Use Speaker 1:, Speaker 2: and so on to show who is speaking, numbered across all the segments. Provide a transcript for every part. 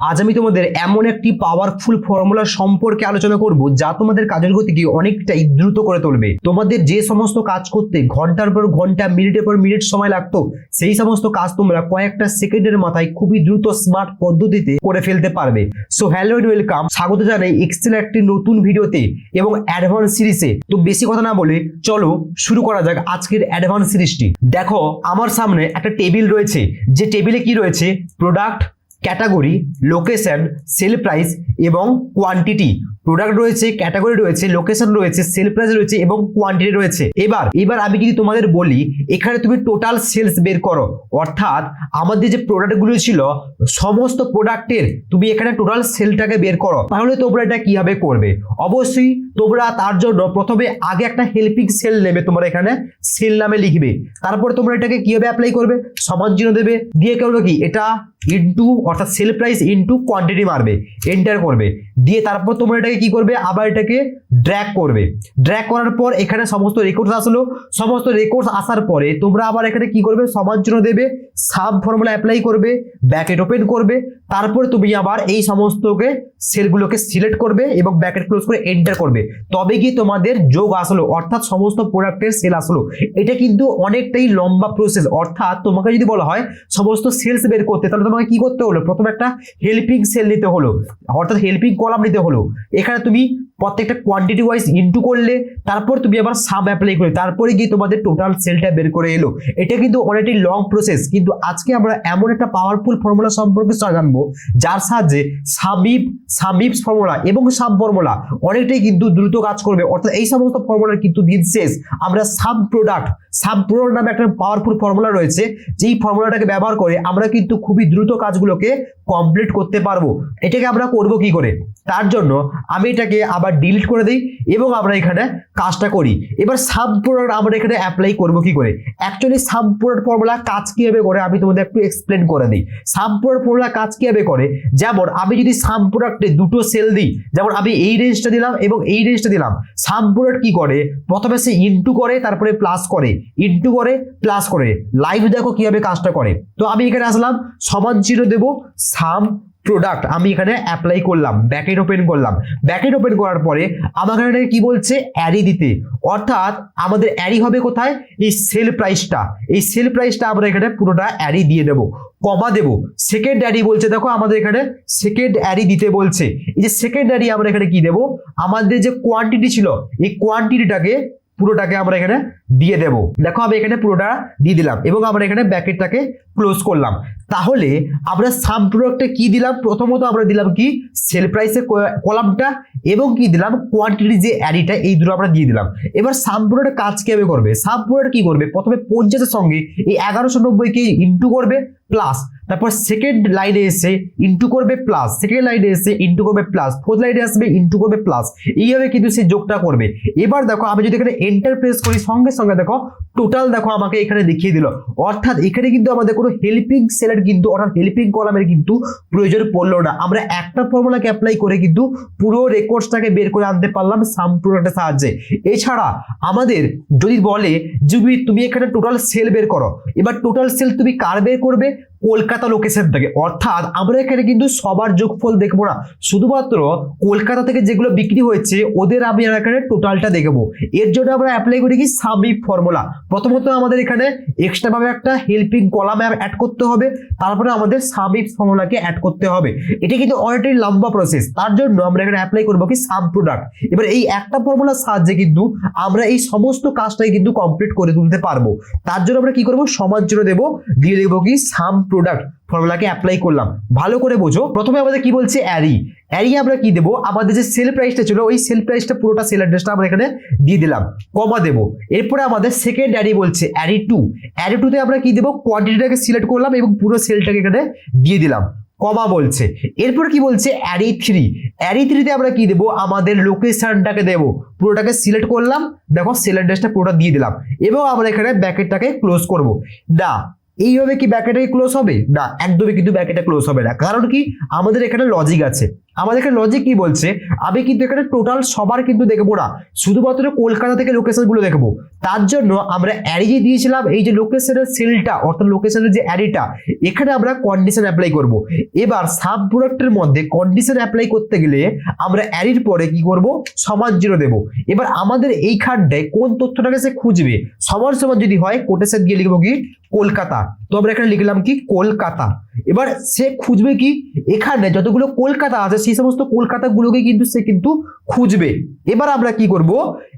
Speaker 1: আজ আমি তোমাদের এমন একটি পাওয়ারফুল ফর্মুলা সম্পর্কে আলোচনা করব যা তোমাদের কাজের গতিকে অনেকটাই দ্রুত করে তুলবে। তোমাদের যে সমস্ত কাজ করতে ঘন্টার পর ঘন্টা মিনিটের পর মিনিট সময় লাগতো, সেই সমস্ত কাজ তোমরা কয়েকটা সেকেন্ডের মাথায় খুবই দ্রুত স্মার্ট পদ্ধতিতে করে ফেলতে পারবে। সো হ্যালো এন্ড ওয়েলকাম, স্বাগত জানাই এক্সেল একটি নতুন ভিডিওতে এবং অ্যাডভান্স সিরিজে। তো বেশি কথা না বলে চলো শুরু করা যাক আজকের অ্যাডভান্স সিরিজটি। দেখো আমার সামনে একটা টেবিল রয়েছে, যে টেবিলে কি রয়েছে? Product, category, location, sale price এবং কোয়ান্টিটি। প্রোডাক্ট রয়েছে, ক্যাটাগরি রয়েছে, লোকেশন রয়েছে, সেল প্রাইস রয়েছে এবং কোয়ান্টিটি রয়েছে। এবার আমি যদি তোমাদের বলি এখানে তুমি টোটাল সেলস বের করো, অর্থাৎ আমাদের যে প্রোডাক্টগুলো ছিল সমস্ত প্রোডাক্টের তুমি এখানে টোটাল সেলটাকে বের করো, তাহলে তোমরা এটা কিভাবে করবে? অবশ্যই তোমরা তার জন্য প্রথমে আগে একটা হেল্পিং সেল নেবে, তোমরা এখানে সেল নামে লিখবে। তারপর তোমরা এটাকে কিভাবে অ্যাপ্লাই করবে? সমান চিহ্ন দেবে, দিয়ে করবে কি এটা ইনটু অর্থাৎ সেল প্রাইস ইনটু কোয়ান্টিটি মারবে, এন্টার করবে, দিয়ে তারপর তোমরা এটাকে কি করবে? আবার এটাকে ড্র্যাগ করবে। ড্র্যাগ করার পর এখানে সমস্ত রেকর্ডস আসলো, সমস্ত রেকর্ডস আসার পরে তোমরা আবার এখানে কি করবে? সমান চিহ্ন দেবে, সাব ফর্মুলা অ্যাপ্লাই করবে, ব্র্যাকেট ওপেন করবে, তারপরে তুমি আবার এই সমস্তকে সেলগুলোকে সিলেক্ট করবে এবং ব্র্যাকেট ক্লোজ করে এন্টার করবে। তবে কি তোমাদের যোগ আসলো, অর্থাৎ সমস্ত প্রোডাক্টের সেল আসলো। এটা কিন্তু অনেকটাই লম্বা প্রসেস, অর্থাৎ তোমাকে যদি বলা হয় সমস্ত সেলস বের করতে, তাহলে তোমাকে কি করতে হলো? প্রথমে একটা হেল্পিং সেল নিতে হলো, অর্থাৎ হেল্পিং কলাম নিতে হলো। এখানে তুমি প্রত্যেকটা কোয়ান্টিটি ওয়াইজ ইনটু করলে, তারপর তুমি আবার সাব অ্যাপ্লাই করলে, তারপরে গিয়ে তোমাদের টোটাল সেলটা বের করে এলো। এটা কিন্তু অনেকটাই লং প্রসেস, কিন্তু আজকে আমরা এমন একটা পাওয়ারফুল ফর্মুলা সম্পর্কে জানবো যার সাহায্যে সামিপস ফর্মুলা এবং সাব ফর্মুলা অনেকটাই কিন্তু দ্রুত কাজ করবে। অর্থাৎ এই সমস্ত ফর্মুলার কিন্তু দিন শেষ আমরা সাব প্রোডাক্ট নামে একটা পাওয়ারফুল ফর্মুলা রয়েছে, যেই ফর্মুলাটাকে ব্যবহার করে আমরা কিন্তু খুবই দ্রুত কাজগুলোকে কমপ্লিট করতে পারবো। এটাকে আমরা করব কি করে? তার জন্য আমি এটাকে আবার ডিলিট করে দিই এবং আমরা এখানে কাজটা করি। এবার সাব প্রোডাক্ট আমরা এখানে অ্যাপ্লাই করব কি করে? অ্যাকচুয়ালি সাব প্রোডাক্ট ফর্মুলা কাজ কিভাবে করে আমি তোমাদের একটু এক্সপ্লেন করে দিই। সাব প্রোডাক্ট ফর্মুলা কাজ কিভাবে করে, যেমন আমি যদি সাব প্রোডাক্টে দুটো সেল দিই, যেমন আমি এই রেঞ্জটা দিলাম এবং এই রেঞ্জটা দিলাম, সাব প্রোডাক্ট কি করে? প্রথমে সে ইনটু করে, তারপরে প্লাস করে, ইনটু করে, প্লাস করে। লাইভ দেখো কিভাবে কাজটা করে। তো আমি এখানে আসলাম, সমান চিহ্ন দেবো, সাম প্রোডাক্ট আমি এখানে অ্যাপ্লাই করলাম, ব্র্যাকেট ওপেন করলাম। ব্র্যাকেট ওপেন করার পরে আমাকে এখানে কি বলছে? অ্যারি দিতে, অর্থাৎ আমাদের অ্যারি হবে কোথায়? এই সেল প্রাইসটা, এই সেল প্রাইসটা আমরা এখানে পুরোটা অ্যারি দিয়ে দেবো, কমা দেবো। সেকেন্ড অ্যারি বলছে, দেখো আমাদের এখানে সেকেন্ড অ্যারি দিতে বলছে। এই যে সেকেন্ড অ্যারি আমরা এখানে কি দেবো? আমাদের যে কোয়ান্টিটি ছিল এই কোয়ান্টিটিটাকে পুরোটাকে আমরা এখানে দিয়ে দেব। দেখো আমি এখানে পুরোটা দিয়ে দিলাম এবং আমরা এখানে ব্র্যাকেটটাকে ক্লোজ করলাম। তাহলে আমরা সাব প্রোডাক্টে কি দিলাম? প্রথমত আমরা দিলাম কি? সেল প্রাইসের কলামটা এবং কি দিলাম? কোয়ান্টিটি যে অ্যারিটা, এই দুটো আমরা দিয়ে দিলাম। এবার সাব প্রোডাক্ট কাজ কিভাবে করবে? সাব প্রোডাক্ট কি করবে? প্রথমে 50-এর সঙ্গে এই 1190 কে ইনটু করবে, প্লাস, তারপর সেকেন্ড লাইনে এসে ইনটু করবে, প্লাস, সেকেন্ড লাইনে এসে ইনটু করবে, প্লাস, ফোর্থ লাইনে আসবে ইনটু করবে, প্লাস। এইভাবে কিন্তু সে যোগটা করবে। এবার দেখো আমি যদি এখানে এন্টার প্রেস করি, সঙ্গে সঙ্গে দেখো টোটাল দেখো আমাকে এখানে দেখিয়ে দিল। অর্থাৎ এখানে কিন্তু আমাদের কোনো হেল্পিং সেলের কিন্তু অর্থাৎ হেল্পিং কলামের কিন্তু প্রয়োজন পড়লো না। আমরা একটা ফর্মুলাকে অ্যাপ্লাই করে কিন্তু পুরো রেকর্ডসটাকে বের করে আনতে পারলাম সাম প্রোডাক্টের সাহায্যে। এছাড়া আমাদের যদি বলে তুমি এখানে টোটাল সেল বের করো, এবার টোটাল সেল তুমি কার বের করবে? কলকাতা লোকেশন থেকে। অর্থাৎ আমরা এখানে কিন্তু সবার যোগফল দেখবো না, শুধুমাত্র কলকাতা থেকে যেগুলো বিক্রি হয়েছে ওদের আমি এখানে টোটালটা দেখবো। এর জন্য আমরা অ্যাপ্লাই করি কি? সামিপ ফর্মুলা। প্রথমত আমাদের এখানে এক্সট্রা ভাবে একটা হেল্পিং কলাম অ্যাড করতে হবে, তারপরে আমাদের সামিপ ফর্মুলাকে অ্যাড করতে হবে। এটা কিন্তু অনেকটাই লম্বা প্রসেস, তার জন্য আমরা এখানে অ্যাপ্লাই করবো কি? Sub product. এবার এই একটা ফর্মুলার সাহায্যে কিন্তু আমরা এই সমস্ত কাজটাই কিন্তু কমপ্লিট করে তুলতে পারবো। তার জন্য আমরা কি করবো? সমান চিহ্ন দেবো, দিয়ে দেবো কি? সাম প্রোডাক্ট ফর্মুলাকে অ্যাপ্লাই করলাম। ভালো করে বোঝো। প্রথমে আমাদের কি বলছে? অ্যারি। অ্যারি আমরা কি দেবো? আমাদের যে সেল প্রাইসটা ছিল ওই সেল প্রাইসটা পুরোটা সেল অ্যাড্রেসটা আমরা এখানে দিয়ে দিলাম, কমা দেবো। এরপরে আমাদের সেকেন্ড অ্যারি বলছে অ্যারি টু। অ্যারি টুতে আমরা কি দেবো? কোয়ান্টিটিটাকে সিলেক্ট করলাম এবং পুরো সেলটাকে এখানে দিয়ে দিলাম, কমা বলছে। এরপর কি বলছে? Array three. অ্যারি থ্রিতে আমরা কি দেবো? আমাদের লোকেশনটাকে দেবো, পুরোটাকে সিলেক্ট করলাম, দেখো সেল অ্যাড্রেসটা পুরোটা দিয়ে দিলাম এবং আমরা এখানে ব্র্যাকেটটাকে ক্লোজ করব। না, এইভাবে কি ব্র্যাকেটে ক্লোজ হবে? না, একদমই কিন্তু ব্র্যাকেটে ক্লোজ হবে না। কারণ কি? আমাদের এখানে লজিক আছে। আমাদের এখানে লজিক কি বলছে? আমি কিন্তু এখানে টোটাল সবার কিন্তু দেখবো না, শুধুমাত্র কলকাতা থেকে লোকেশন গুলো দেখবো। তার জন্য আমরা অ্যারে যে দিয়েছিলাম এই যে লোকেশনের সেলটা অর্থাৎ লোকেশনের যে অ্যারেটা এখানে আমরা কন্ডিশন অ্যাপ্লাই করব। এবার সাব প্রোডাক্টের মধ্যে কন্ডিশন অ্যাপ্লাই করতে গেলে আমরা অ্যারের পরে কি করব সমান 0 দেব। এবার আমাদের এইখানটায় কোন তথ্যটাকে সে খুঁজবে সমান সমান যদি হয় কোটেশন দিয়ে লিখবো কি কলকাতা। তো আমরা এখানে লিখলাম কি কলকাতা। এবার সে খুঁজবে কি এখানে যতগুলো কলকাতা আছে সেই সমস্ত কলকাতাগুলোকে কিন্তু সে কিন্তু খুঁজবে। এবার আমরা কি করব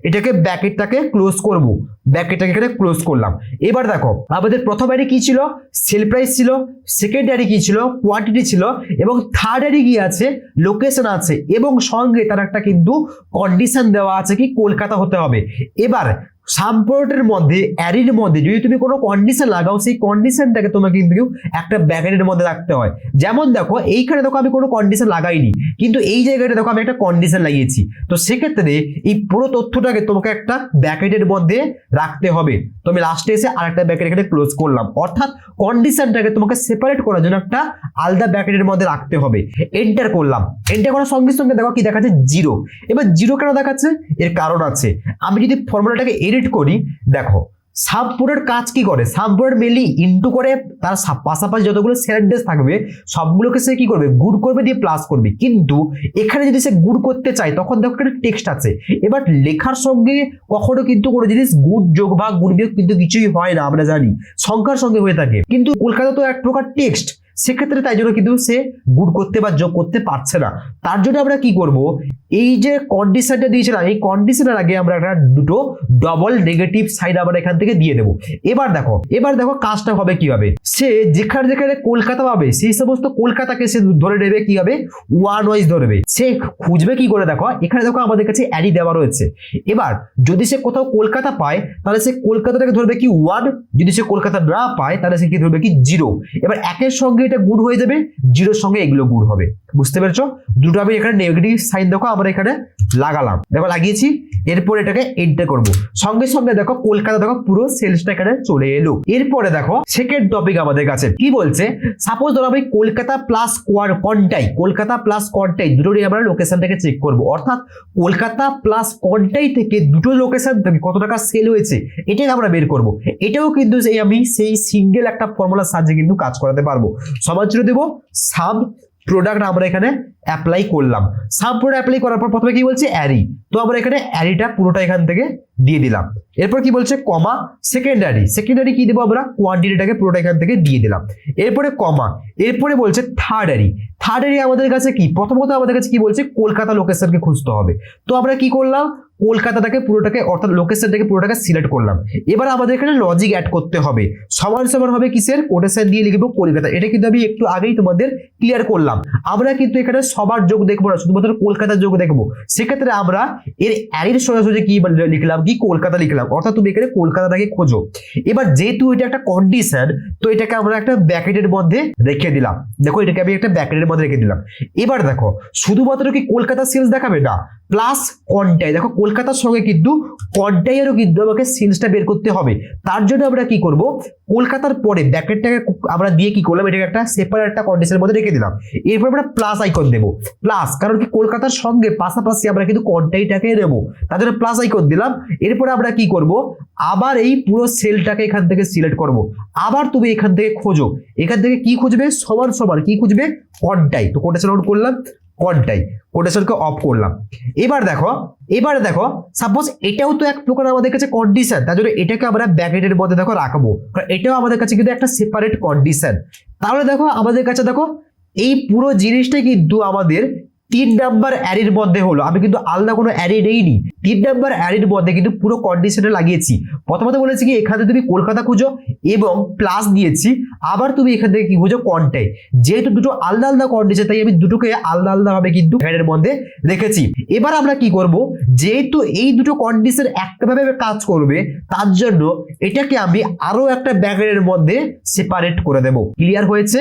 Speaker 1: এটাকে ব্র্যাকেটটাকে ক্লোজ করব, ব্র্যাকেটটাকে এখানে ক্লোজ করলাম। এবার দেখো আমাদের প্রথম অ্যারে কি ছিল সেল প্রাইস ছিল, সেকেন্ড অ্যারে কি ছিল কোয়ান্টিটি ছিল এবং থার্ড অ্যারে কি আছে লোকেশন আছে এবং সঙ্গে তার একটা কিন্তু কন্ডিশন দেওয়া আছে কি কলকাতা হতে হবে। এবার সাবপ্রোডাক্টের মধ্যে অ্যারের মধ্যে যদি তুমি কোনো কন্ডিশন লাগাও সেই কন্ডিশনটাকে তোমাকে কিন্তু একটা ব্র্যাকেটের মধ্যে রাখতে হয়। যেমন দেখো এইখানে দেখো আমি কোনো কন্ডিশন লাগাইনি কিন্তু এই জায়গাটা দেখো আমি একটা কন্ডিশন লাগিয়েছি। তো সেক্ষেত্রে এই পুরো তথ্যটাকে তোমাকে একটা ব্র্যাকেটের মধ্যে রাখতে হবে। তো আমি লাস্টে এসে আরেকটা ব্র্যাকেট এখানে ক্লোজ করলাম, অর্থাৎ কন্ডিশনটাকে তোমাকে সেপারেট করার জন্য একটা আলাদা ব্র্যাকেটের মধ্যে রাখতে হবে। এন্টার করলাম, এন্টার করার সঙ্গে সঙ্গে দেখো কি দেখাচ্ছে 0। এবার 0 কেন দেখাচ্ছে এর কারণ আছে। আমি যদি ফর্মুলাটাকে এডিট করি দেখো সাবপ্রোডাক্ট কাজ কি করে সাবপ্রোডাক্ট মেনলি ইনটু করে তার পাশাপাশি যতগুলো সেন্টেন্স থাকবে সবগুলোকে সে কি করবে গুড করবে দিয়ে প্লাস করবে। কিন্তু এখানে যদি সে গুড করতে চায় তখন দেখো একটা টেক্সট আছে। এবার লেখার সঙ্গে কখনো কিন্তু কোনো জিনিস গুড যোগ বা গুড বিয়োগ কিন্তু কিছুই হয় না, আমরা জানি সংখ্যার সঙ্গে হয়ে থাকে, কিন্তু কলকাতা তো এক প্রকার টেক্সট সেক্ষেত্রে তাই জন্য কিন্তু সে গুড করতে বা যোগ করতে পারছে না। তার জন্য আমরা কি করব এই যে কন্ডিশনটা দিয়েছিলাম এই কন্ডিশনের আগে আমরা একটা দুটো ডবল নেগেটিভ সাইড আমরা এখান থেকে দিয়ে দেবো। এবার দেখো কাজটা হবে কিভাবে সে যেখানে যেখানে কলকাতা পাবে সেই সমস্ত কলকাতাকে সে ধরে নেবে কি হবে ওয়ান ওয়াইজ ধরবে। সে খুঁজবে কি করে দেখো এখানে দেখো আমাদের কাছে অ্যারি দেওয়া রয়েছে। এবার যদি সে কোথাও কলকাতা পায় তাহলে সে কলকাতাটাকে ধরবে কি 1, যদি সে কলকাতা না পায় তাহলে সে কি ধরবে কি 0। এবার একের সঙ্গে এটা গুণ হয়ে যাবে 0-র সঙ্গে এগুলো গুণ হবে, বুঝতে পেরেছো? দুটো আমি এখানে নেগেটিভ সাইন দেখো আমরা এখানে লাগালাম, দেখো লাগিয়েছি। এরপর এটাকে এন্টার করব, সঙ্গে সঙ্গে দেখো কলকাতা দেখো পুরো সেলসটা এখানে চলে এলো। এরপরে দেখো সেকেন্ড টপিক আমাদের কাছে কি বলছে সাপোজ ধরো আমি কলকাতা প্লাস কন্টাই দুটোরই আমরা লোকেশনটাকে চেক করব, অর্থাৎ কলকাতা প্লাস কন্টাই থেকে দুটো লোকেশন থেকে কত টাকা সেল হয়েছে এটাই আমরা বের করব। এটাও কিন্তু আমি সেই সিঙ্গেল একটা ফর্মুলার সাহায্যে কিন্তু কাজ করাতে পারবো। সমাজ দেবো সাব প্রোডাক্ট আমরা এখানে অ্যাপ্লাই করলাম। সাব প্রোডাক্ট অ্যাপ্লাই করার পর প্রথমে কি বলছে অ্যারি, তো আমরা এখানে অ্যারিটা পুরোটা এখান থেকে দিয়ে দিলাম। এরপর কি বলছে কমা সেকেন্ডারি কি দেবো আমরা কোয়ান্টিটিটাকে পুরোটা এখান থেকে দিয়ে দিলাম। এরপরে কমা, এরপরে বলছে থার্ড অ্যারি আমাদের কাছে কি প্রথমত আমাদের কাছে কি বলছে কলকাতা লোকেশনকে খুঁজতে হবে। তো আমরা কি করলাম কলকাতাটাকে পুরোটাকে অর্থাৎ লোকেশনটাকে পুরোটাকে সিলেক্ট করলাম। এবার আমাদের এখানে লজিক অ্যাড করতে হবে, সমান সমান হবে কিসের কোটেশন দিয়ে লিখবো কলকাতা। এটা কিন্তু আমি একটু আগেই তোমাদের ক্লিয়ার করলাম। আমরা কিন্তু এখানে সবার যোগ দেখবো না, শুধুমাত্র কলকাতার যোগ দেখবো। সেক্ষেত্রে আমরা এর অ্যারির সোজাসুজি কি লিখলাম কি কলকাতা লিখলাম, অর্থাৎ তুমি এখানে কলকাতাটাকে খোঁজো। এবার যেহেতু এটা একটা কন্ডিশন তো এটাকে আমরা একটা ব্র্যাকেটের মধ্যে রেখে দিলাম, দেখো এটাকে আমি একটা ব্র্যাকেটের মধ্যে রেখে দিলাম। এবার দেখো শুধুমাত্র কি কলকাতা সেলস দেখাবে না প্লাস কন্টাই, দেখো কলকাতার সঙ্গে কিন্তু কন্টাইয়েরও কিন্তু আমাকে সেলসটা বের করতে হবে। তার জন্য আমরা কি করব কলকাতার পরে ব্র্যাকেটটাকে আমরা দিয়ে কি করলাম এটাকে একটা সেপারেট একটা কন্ডিশনের মধ্যে রেখে দিলাম। এরপর আমরা প্লাস আইকন দেবো, প্লাস কারণ কি কলকাতার সঙ্গে পাশাপাশি আমরা কিন্তু কন্টাইটাকে নেবো তার জন্য প্লাস আইকন দিলাম। এরপর আমরা কি করব আবার এই পুরো সেলটাকে এখান থেকে সিলেক্ট করব। আবার তুমি এখান থেকে খোঁজো, এখান থেকে কি খুঁজবে সমান সমান কি খুঁজবে কন্টাই, তো কোটেশন আউট করলাম কন্টাই, কোটেশনকে অফ করলাম। এবার দেখো সাপোজ এটাও তো এক প্রকার আমাদের কাছে কন্ডিশন, তার জন্য এটাকে আমরা ব্র্যাকেটের মধ্যে দেখো রাখবো, কারণ এটাও আমাদের কাছে কিন্তু একটা সেপারেট কন্ডিশন। তাহলে দেখো আমাদের কাছে দেখো এই পুরো জিনিসটা কিন্তু আমাদের 3 নাম্বার অ্যারের মধ্যে হলো। আমি কিন্তু আলাদা কোনো অ্যারে নেইনি, 3 নাম্বার অ্যারের মধ্যে কিন্তু পুরো কন্ডিশনে লাগিয়েছি। প্রথমত বলেছি কি এখানে তুমি কলকাতা খুঁজো এবং প্লাস দিয়েছি, আবার তুমি এখান থেকে কি খুঁজো কন্টাই। যেহেতু দুটো আলাদা আলাদা কন্ডিশন তাই আমি দুটোকে আলাদা আলাদা ভাবে কিন্তু অ্যারের মধ্যে রেখেছি। এবার আমরা কি করব যেহেতু এই দুটো কন্ডিশন একভাবে কাজ করবে তার জন্য এটাকে আমি আরো একটা ব্র্যাকেটের মধ্যে সেপারেট করে দেব। ক্লিয়ার হয়েছে?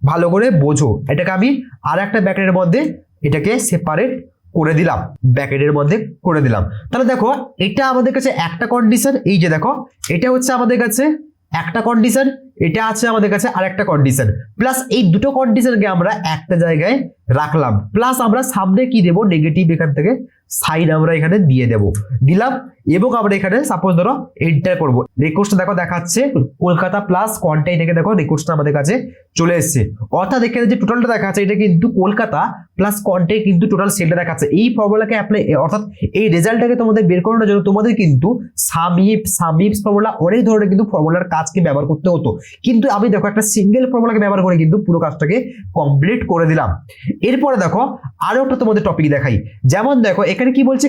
Speaker 1: ভালো করে বোঝো। এটাকে আমি আর একটা ব্র্যাকেটের মধ্যে এটাকে সেপারেট করে দিলাম, ব্র্যাকেটের মধ্যে করে দিলাম। তাহলে দেখো এটা আমাদের কাছে একটা কন্ডিশন, এই যে দেখো এটা হচ্ছে আমাদের কাছে একটা কন্ডিশন, এটা আছে আমাদের কাছে আরেকটা কন্ডিশন, প্লাস এই দুটো কন্ডিশনকে আমরা একটা জায়গায় রাখলাম, প্লাস আমরা সামনে কি দেবো নেগেটিভ এখান থেকে সাইন আমরা এখানে দিয়ে দেব, দিলাম এবং আমরা এখানে সাপোজ ধরো এন্টার করব। রেকর্ডটা দেখো দেখাচ্ছে কলকাতা প্লাস কোয়ান্টাই থেকে দেখো রেকর্ডটা আমাদের কাছে চলে এসেছে, অর্থাৎ এখানে যে টোটালটা দেখাচ্ছে এটা কিন্তু কলকাতা প্লাস কোয়ান্টাই কিন্তু টোটাল সেলটা দেখাচ্ছে। এই ফর্মুলাকে অ্যাপ্লাই অর্থাৎ এই রেজাল্টটাকে তোমাদের বের করানোর জন্য তোমাদের কিন্তু সামিপস ফর্মুলা অনেক ধরনের কিন্তু ফর্মুলার কাজকে ব্যবহার করতে হতো, কিন্তু আমি দেখো একটা সিঙ্গেল ফর্মুলাকে ব্যবহার করে কিন্তু পুরো কাজটাকে কমপ্লিট করে দিলাম। এরপরে দেখো আরো একটা তোমাদের টপিক দেখাই, যেমন দেখো এখানে কি বলছে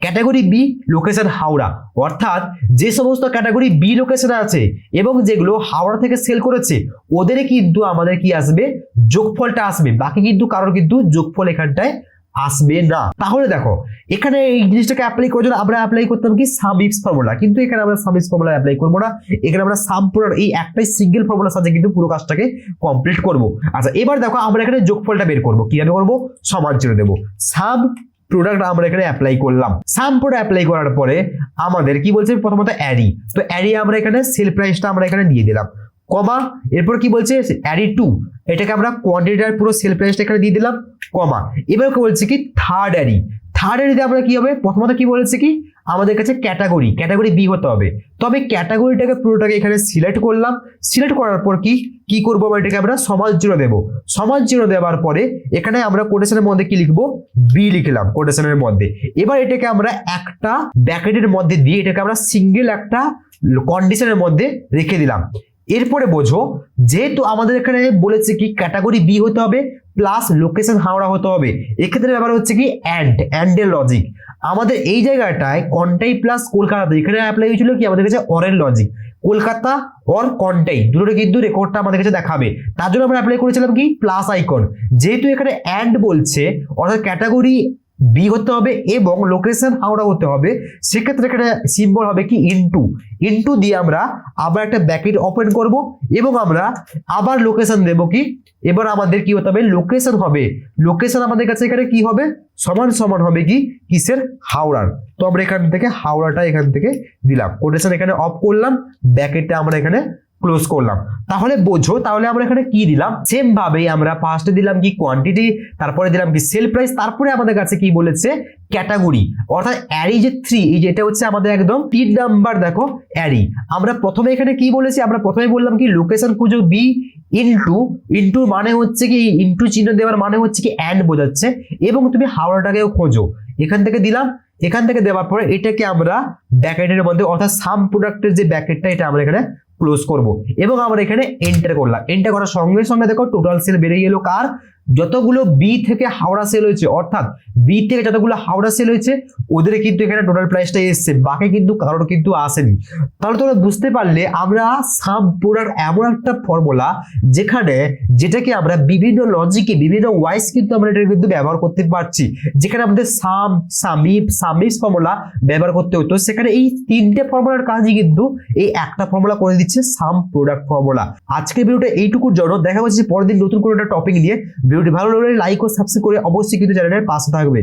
Speaker 1: ক্যাটাগরি বি লোকেশন হাওড়া, অর্থাৎ যে সমস্ত ক্যাটাগরি বি লোকেশনে আছে এবং যেগুলো হাওড়া থেকে সেল করেছে ওদের কিন্তু আমাদের কি আসবে যোগফলটা আসবে, বাকি কিন্তু কারোর কিন্তু যোগফল এখানটায় আসবে না। তাহলে দেখো এখানে এই জিনিসটাকে অ্যাপ্লাই করার জন্য আমরা অ্যাপ্লাই করতাম কি সামিপস ফর্মুলা, কিন্তু এখানে আমরা সামিপস ফর্মুলা অ্যাপ্লাই করবো না, এখানে আমরা সাম প্রোডাক্ট এই একটাই সিঙ্গেল ফর্মুলার সাথে কিন্তু পুরো কাজটাকে কমপ্লিট করব। আচ্ছা এবার দেখো আমরা এখানে যোগফলটা বের করবো, কিভাবে করবো সমান চিহ্ন দেবো, সাম প্রোডাক্ট আমরা এখানে অ্যাপ্লাই করলাম। সাম প্রোডাক্ট অ্যাপ্লাই করার পরে আমাদের কি বলছে প্রথমত অ্যারি, তো অ্যারি আমরা এখানে সেল প্রাইসটা আমরা এখানে দিয়ে দিলাম, কমা এরপর কি বলছে অ্যারি টু, এটাকে আমরা কোয়ান্টিটির পুরো সেল প্রাইসটা এখানে দিয়ে দিলাম, কমা এবার কি বলছে কি থার্ড অ্যারিতে আমরা কি হবে প্রথমত কি বলেছে কি আমাদের কাছে ক্যাটাগরি বি হতে হবে, তবে ক্যাটাগরিটাকে পুরোটাকে এখানে সিলেক্ট করলাম, সিলেক্ট করার পর কি করবো এটাকে আমরা সমান চিহ্ন দেবো, সমান চিহ্ন দেওয়ার পরে এখানে আমরা কোটেশনের মধ্যে কি লিখবো বি লিখলাম কোটেশনের মধ্যে, এবার এটাকে আমরা একটা ব্র্যাকেটের মধ্যে দিয়ে এটাকে আমরা সিঙ্গেল একটা কন্ডিশনের মধ্যে রেখে দিলাম। এরপরে বোঝো যেহেতু আমাদের এখানে বলেছে কি ক্যাটাগরি বি হতে হবে প্লাস লোকেশন হাওড়া হতে হবে, এক্ষেত্রে ব্যাপার হচ্ছে কি অ্যান্ড এর লজিক, আমাদের এই জায়গাটায় কন্টাই প্লাস কলকাতা এখানে অ্যাপ্লাই হয়েছিল কি আমাদের কাছে অরের লজিক, কলকাতা অর কন্টাই দুটোটা কিন্তু রেকর্ডটা আমাদের কাছে দেখাবে, তার জন্য আমরা অ্যাপ্লাই করেছিলাম কি প্লাস আইকন, যেহেতু এখানে অ্যান্ড বলছে অর্থাৎ ক্যাটাগরি বি হতে হবে এবং লোকেশন হাওড়া হতে হবে, সেক্ষেত্রে এখানে সিম্বল হবে কি ইনটু দিয়ে আমরা আবার একটা ব্র্যাকেট ওপেন করব এবং আমরা আবার লোকেশন দেব কি, এবার আমাদের কি হতে হবে লোকেশন আমাদের কাছে এখানে কি হবে সমান হবে কি কিসের হাওড়ার, তো আমরা এখান থেকে হাওড়াটা এখান থেকে দিলাম, কোটেশন এখানে অফ করলাম, ব্র্যাকেটটা আমরা এখানে ক্লোজ করলাম। তাহলে বোঝো তাহলে আমরা এখানে কি দিলাম সেম ভাবেই আমরা ফার্স্টে দিলাম কি কোয়ান্টিটি, তারপরে দিলাম কি সেল প্রাইস, তারপরে আমাদের কাছে কি বলেছে ক্যাটাগরি, অর্থাৎ অ্যারি যে 3 এই যেটা হচ্ছে আমাদের একদম 3 নাম্বার দেখো অ্যারি, আমরা প্রথমে এখানে কি বলেছি আমরা প্রথমে বললাম কি লোকেশন খুঁজো বি ইনটু মানে হচ্ছে কি ইনটু চিহ্ন দেওয়ার মানে হচ্ছে কি অ্যান্ড বোঝাচ্ছে, এবং তুমি হাওড়াটাকেও খোঁজো, এখান থেকে দিলাম, এখান থেকে দেওয়ার পরে এটাকে আমরা ব্র্যাকেটের মধ্যে অর্থাৎ সাম প্রোডাক্টের যে ব্র্যাকেটটা এটা আমরা এখানে ক্লোজ করব এবং আমরা এখানে এন্টার করলাম, এন্টার করার সঙ্গে সঙ্গে দেখো টোটাল সেল বেরিয়ে গেল কার যতগুলো বি থেকে হাওড়া সেল হয়েছে, অর্থাৎ বি থেকে যতগুলো হাওড়া সেল হয়েছে ওদের কিন্তু এখানে টোটাল প্রাইসটা এসছে, বাকি কিন্তু কারোর কিন্তু আসেনি। তাহলে তোমরা বুঝতে পারলে আমরা সাম প্রোডাক্ট এমন একটা ফর্মুলা যেটাকে আমরা বিভিন্ন লজিকে বিভিন্ন ওয়াইজ কিন্তু আমরা এটা কিন্তু ব্যবহার করতে পারছি, যেখানে আমাদের সামিপস ফর্মুলা ব্যবহার করতে হতো সেখানে এই তিনটে ফর্মুলার কাজই কিন্তু এই একটা ফর্মুলা করে দিচ্ছে সাম প্রোডাক্ট ফর্মুলা। আজকের ভিডিওটা এইটুকুর জন্য, দেখা হচ্ছে পরের দিন নতুন কোনো একটা টপিক নিয়ে। ভিডিওটি ভালো লাগলে লাইক ও সাবস্ক্রাইব করে অবশ্যই কিন্তু চ্যানেলের পাশে থাকবে।